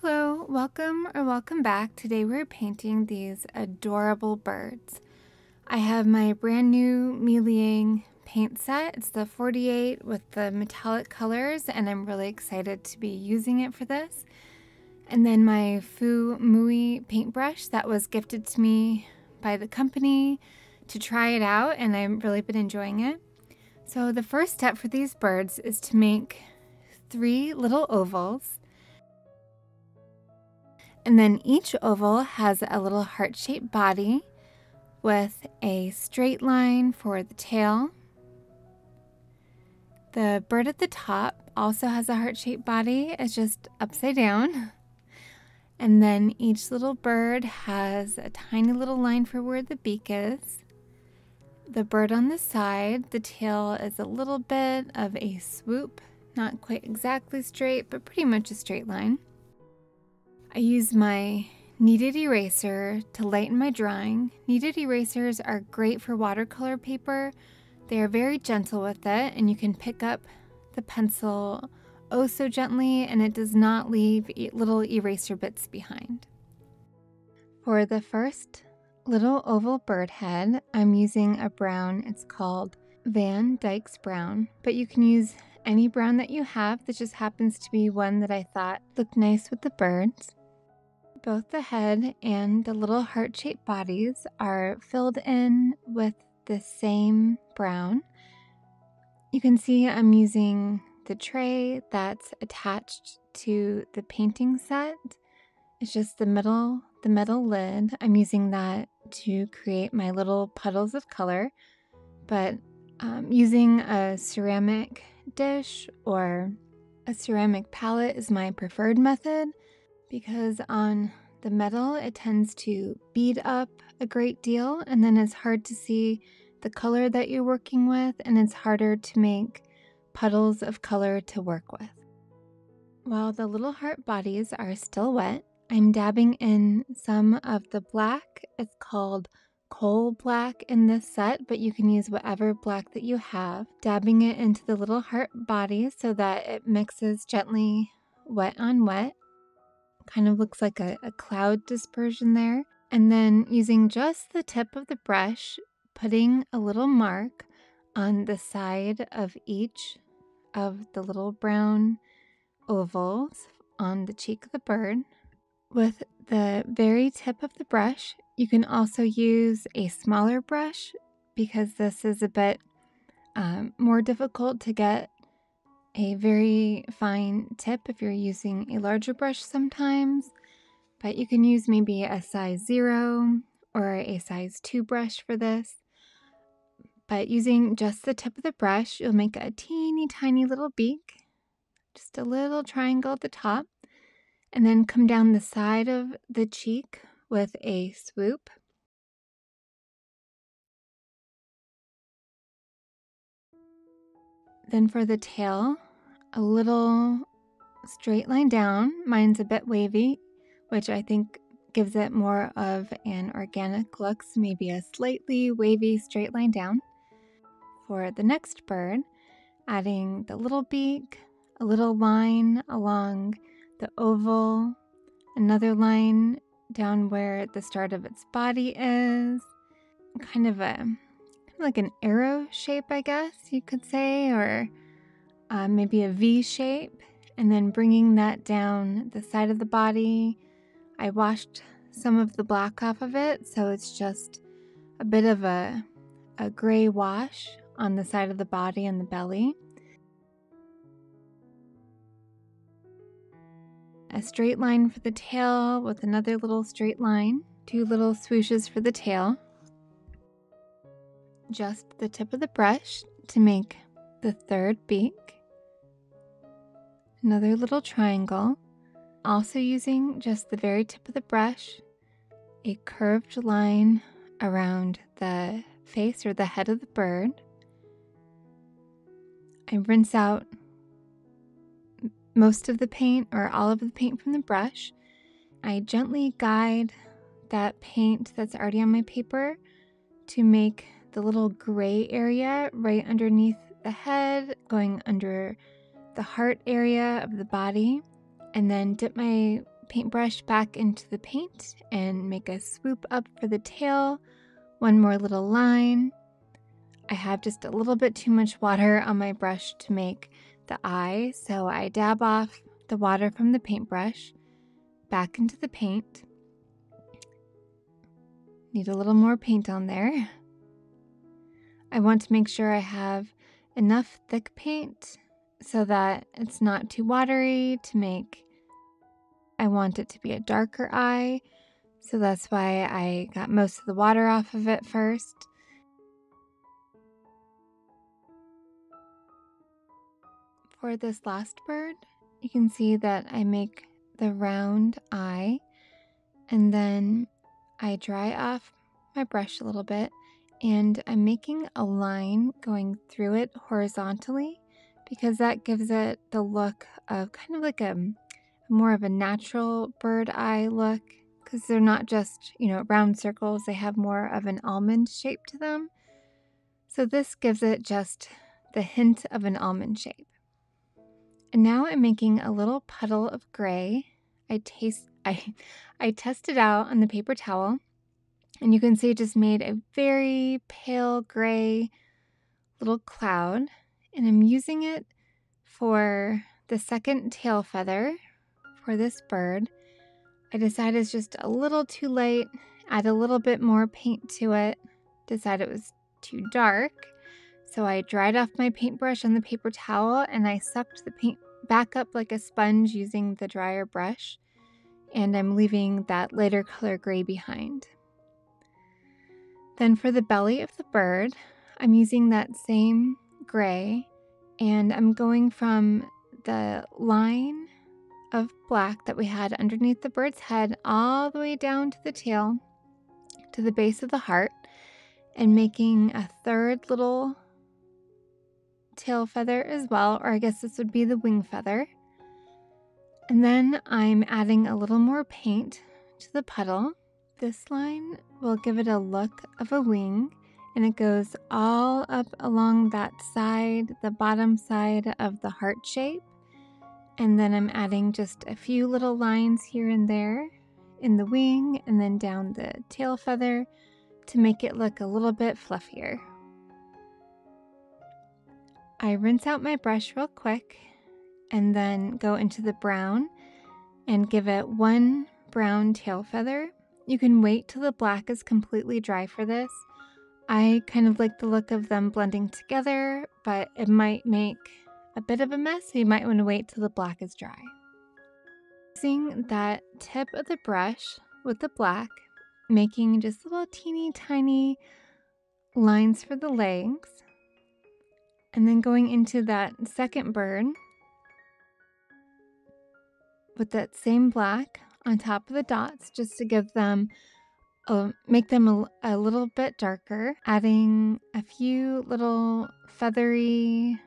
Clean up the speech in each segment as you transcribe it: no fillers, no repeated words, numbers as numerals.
Hello, welcome back. Today we're painting these adorable birds. I have my brand new Meliang paint set. It's the 48 with the metallic colors, and I'm really excited to be using it for this. And then my Fu Mui paintbrush that was gifted to me by the company to try it out, and I've really been enjoying it. So the first step for these birds is to make 3 little ovals. And then each oval has a little heart-shaped body with a straight line for the tail. The bird at the top also has a heart-shaped body. It's just upside down. And then each little bird has a tiny little line for where the beak is. The bird on the side, the tail is a little bit of a swoop, not quite exactly straight, but pretty much a straight line. I use my kneaded eraser to lighten my drawing. Kneaded erasers are great for watercolor paper. They are very gentle with it, and you can pick up the pencil oh so gently, and it does not leave little eraser bits behind. For the first little oval bird head, I'm using a brown. It's called Van Dyke's Brown, but you can use any brown that you have. This just happens to be one that I thought looked nice with the birds. Both the head and the little heart-shaped bodies are filled in with the same brown. You can see I'm using the tray that's attached to the painting set. It's just the metal lid. I'm using that to create my little puddles of color, but using a ceramic dish or a ceramic palette is my preferred method, because on the metal it tends to bead up a great deal, and then it's hard to see the color that you're working with, and it's harder to make puddles of color to work with. While the little heart bodies are still wet, I'm dabbing in some of the black. It's called coal black in this set, but you can use whatever black that you have. Dabbing it into the little heart bodies so that it mixes gently wet on wet. Kind of looks like a cloud dispersion there. And then using just the tip of the brush, putting a little mark on the side of each of the little brown ovals on the cheek of the bird. With the very tip of the brush, you can also use a smaller brush because this is a bit more difficult to get a very fine tip if you're using a larger brush sometimes, but you can use maybe a size 0 or a size 2 brush for this. But using just the tip of the brush, you'll make a teeny tiny little beak, just a little triangle at the top, and then come down the side of the cheek with a swoop. Then for the tail, a little straight line down. Mine's a bit wavy, which I think gives it more of an organic look, so maybe a slightly wavy straight line down. For the next bird, adding the little beak, a little line along the oval, another line down where the start of its body is, kind of like an arrow shape, I guess you could say, or maybe a V shape, and then bringing that down the side of the body. I washed some of the black off of it, so it's just a bit of a gray wash on the side of the body and the belly. A straight line for the tail with another little straight line, 2 little swooshes for the tail. Just the tip of the brush to make the third beak. Another little triangle. Also using just the very tip of the brush, a curved line around the face or the head of the bird. I rinse out most of the paint or all of the paint from the brush. I gently guide that paint that's already on my paper to make the little gray area right underneath the head, going under the heart area of the body, and then dip my paintbrush back into the paint and make a swoop up for the tail. One more little line. I have just a little bit too much water on my brush to make the eye, so I dab off the water from the paintbrush back into the paint. Need a little more paint on there. I want to make sure I have enough thick paint so that it's not too watery to make. I want it to be a darker eye, so that's why I got most of the water off of it first. For this last bird, you can see that I make the round eye, and then I dry off my brush a little bit, and I'm making a line going through it horizontally because that gives it the look of kind of like a more of a natural bird eye look, because they're not just, round circles, they have more of an almond shape to them. So this gives it just the hint of an almond shape. And now I'm making a little puddle of gray. I tested out on the paper towel, and you can see it just made a very pale gray little cloud. And I'm using it for the second tail feather for this bird. I decided it's just a little too light, add a little bit more paint to it, decided it was too dark. So I dried off my paintbrush on the paper towel and I sucked the paint back up like a sponge using the dryer brush. And I'm leaving that lighter color gray behind. Then for the belly of the bird, I'm using that same gray and I'm going from the line of black that we had underneath the bird's head all the way down to the tail, to the base of the heart, and making a third little tail feather as well, or I guess this would be the wing feather. And then I'm adding a little more paint to the puddle. This line will give it a look of a wing, and it goes all up along that side, the bottom side of the heart shape. And then I'm adding just a few little lines here and there in the wing and then down the tail feather to make it look a little bit fluffier. I rinse out my brush real quick and then go into the brown and give it one brown tail feather. You can wait till the black is completely dry for this. I kind of like the look of them blending together, but it might make a bit of a mess, so you might want to wait till the black is dry. Using that tip of the brush with the black, making just little teeny tiny lines for the legs, and then going into that second bird with that same black on top of the dots just to give them make them a little bit darker, adding a few little feathery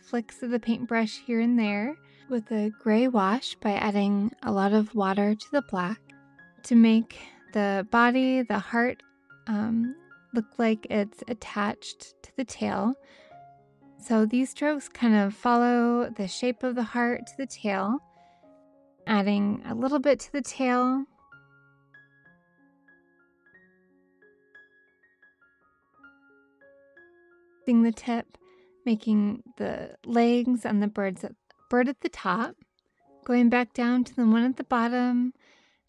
flicks of the paintbrush here and there with a gray wash by adding a lot of water to the black to make the body, the heart, look like it's attached to the tail. So these strokes kind of follow the shape of the heart to the tail, adding a little bit to the tail. The tip, making the legs and the bird at the top, going back down to the one at the bottom,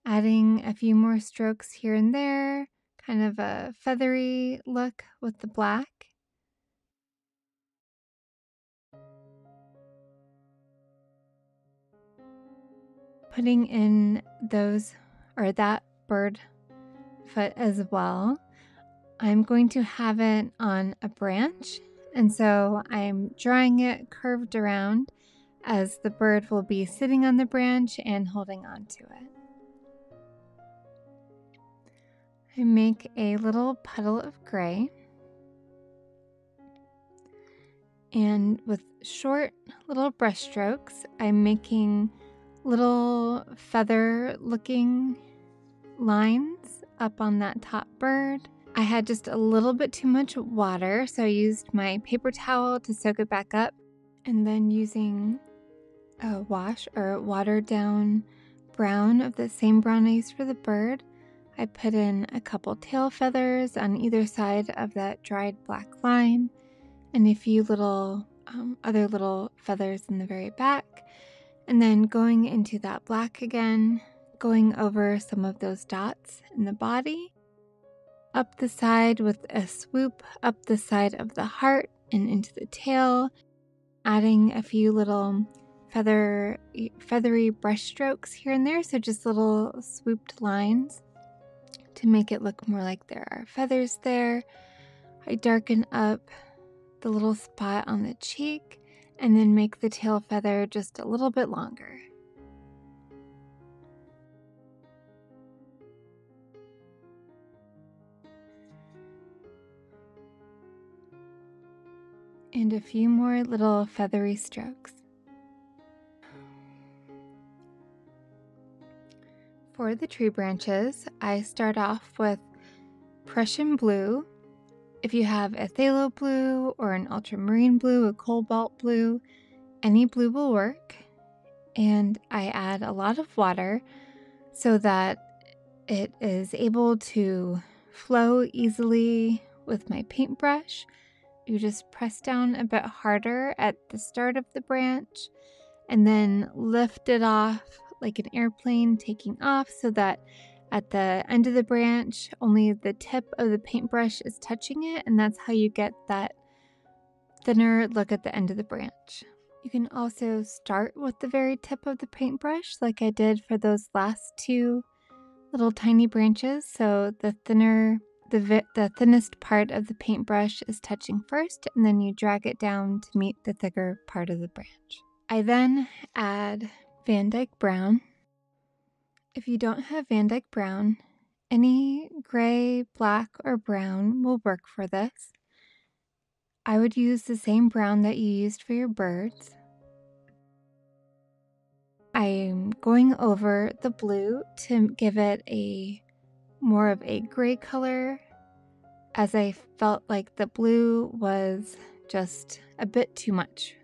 adding a few more strokes here and there, kind of a feathery look with the black. Putting in that bird foot as well. I'm going to have it on a branch, and so I'm drawing it curved around as the bird will be sitting on the branch and holding on to it. I make a little puddle of gray, and with short little brush strokes, I'm making little feather looking lines up on that top bird. I had just a little bit too much water, so I used my paper towel to soak it back up, and then using a wash or watered down brown of the same brown I used for the bird, I put in a couple tail feathers on either side of that dried black line and a few little other little feathers in the very back. And then going into that black again, going over some of those dots in the body, up the side with a swoop up the side of the heart and into the tail, adding a few little feathery brush strokes here and there, so just little swooped lines to make it look more like there are feathers there. I darken up the little spot on the cheek and then make the tail feather just a little bit longer. And a few more little feathery strokes. For the tree branches, I start off with Prussian blue. If you have a phthalo blue or an ultramarine blue, a cobalt blue, any blue will work. And I add a lot of water so that it is able to flow easily with my paintbrush. You just press down a bit harder at the start of the branch and then lift it off like an airplane taking off, so that at the end of the branch only the tip of the paintbrush is touching it, and that's how you get that thinner look at the end of the branch. You can also start with the very tip of the paintbrush like I did for those last two little tiny branches, so the thinnest part of the paintbrush is touching first, and then you drag it down to meet the thicker part of the branch. I then add Van Dyke Brown. If you don't have Van Dyke Brown, any gray, black, or brown will work for this. I would use the same brown that you used for your birds. I'm going over the blue to give it more of a gray color, as I felt like the blue was just a bit too much.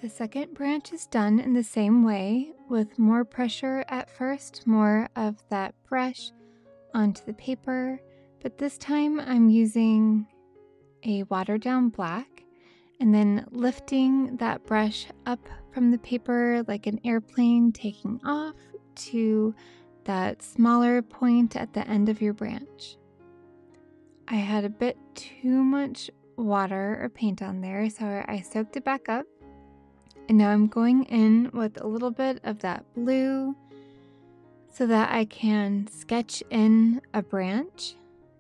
The second branch is done in the same way, with more pressure at first, more of that brush onto the paper, but this time I'm using a watered down black and then lifting that brush up from the paper like an airplane taking off to that smaller point at the end of your branch. I had a bit too much water or paint on there, so I soaked it back up. And now I'm going in with a little bit of that blue so that I can sketch in a branch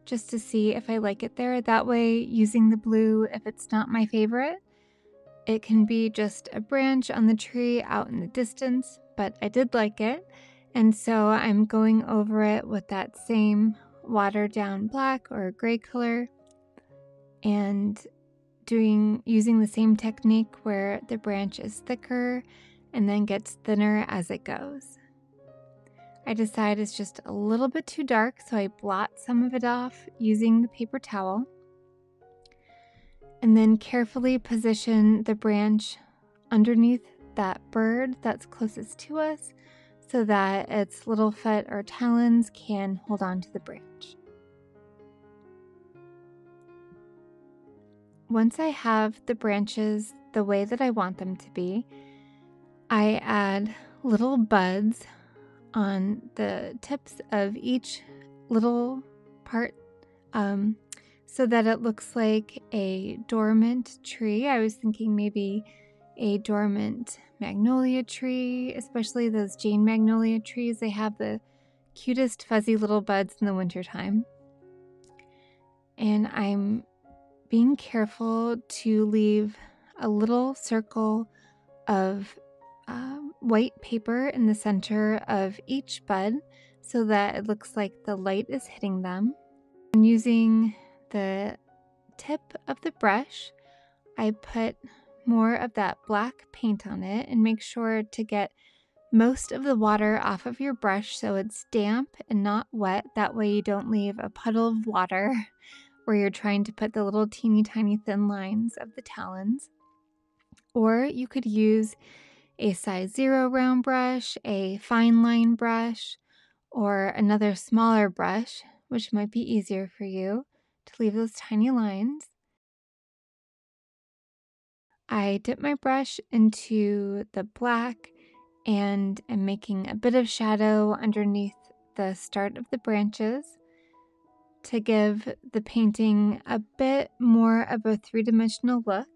just to see if I like it there. That way, using the blue, if it's not my favorite, it can be just a branch on the tree out in the distance, but I did like it. And so I'm going over it with that same watered down black or gray color and using the same technique where the branch is thicker and then gets thinner as it goes. I decide it's just a little bit too dark, so I blot some of it off using the paper towel and then carefully position the branch underneath that bird that's closest to us so that its little foot or talons can hold on to the branch. Once I have the branches the way that I want them to be, I add little buds on the tips of each little part so that it looks like a dormant tree. I was thinking maybe a dormant magnolia tree, especially those Jane magnolia trees. They have the cutest fuzzy little buds in the wintertime. And I'm being careful to leave a little circle of white paper in the center of each bud so that it looks like the light is hitting them. And using the tip of the brush, I put more of that black paint on it and make sure to get most of the water off of your brush so it's damp and not wet. That way you don't leave a puddle of water where you're trying to put the little teeny tiny thin lines of the talons. Or you could use a size 0 round brush, a fine line brush, or another smaller brush, which might be easier for you to leave those tiny lines. I dip my brush into the black and am making a bit of shadow underneath the start of the branches to give the painting a bit more of a three-dimensional look.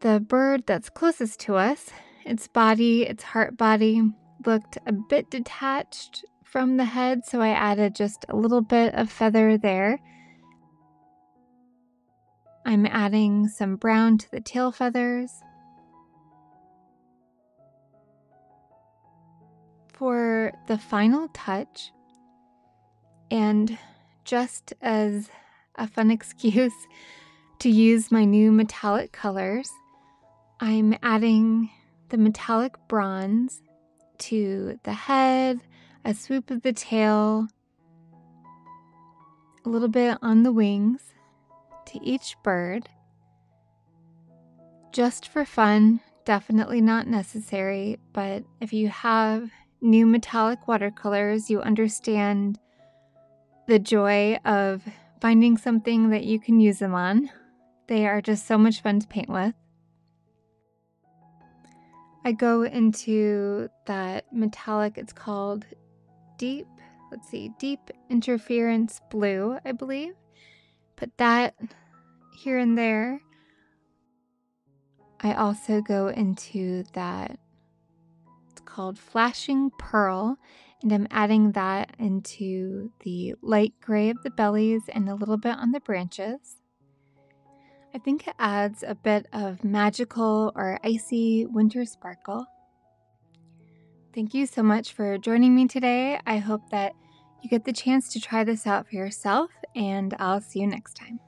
The bird that's closest to us, its body, its heart body, looked a bit detached from the head, so I added just a little bit of feather there. I'm adding some brown to the tail feathers. For the final touch, and just as a fun excuse to use my new metallic colors, I'm adding the metallic bronze to the head, a swoop of the tail, a little bit on the wings, to each bird. Just for fun, definitely not necessary, but if you have new metallic watercolors, you understand the joy of finding something that you can use them on. They are just so much fun to paint with. I go into that metallic, it's called deep interference blue, I believe. Put that here and there. I also go into that, it's called flashing pearl, and I'm adding that into the light gray of the bellies and a little bit on the branches. I think it adds a bit of magical or icy winter sparkle. Thank you so much for joining me today. I hope that you get the chance to try this out for yourself, and I'll see you next time.